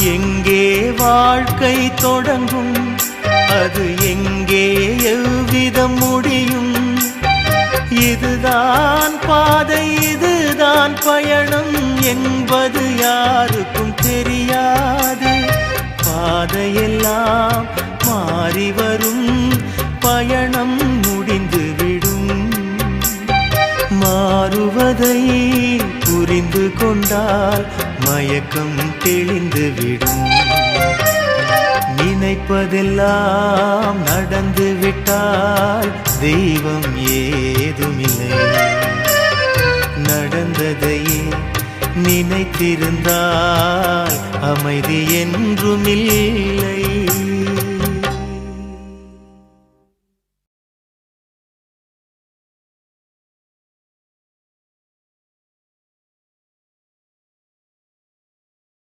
எங்கே வாழ்க்கை தொடங்கும், அது எங்கே எவ்விதம் முடியும்? இதுதான் பாதை, இதுதான் பயணம் என்பது யாருக்கும் தெரியாது. பாதையெல்லாம் மாறி வரும், பயணம் முடிந்துவிடும். மாறுவதை புரிந்து கொண்டால் மயக்கம் தெளிந்துவிடும். நினைப்பதெல்லாம் நடந்துவிட்டால் தெய்வம் ஏதுமில்லை. நடந்ததையே நினைத்திருந்தால் அமைதி என்றுமில்லை.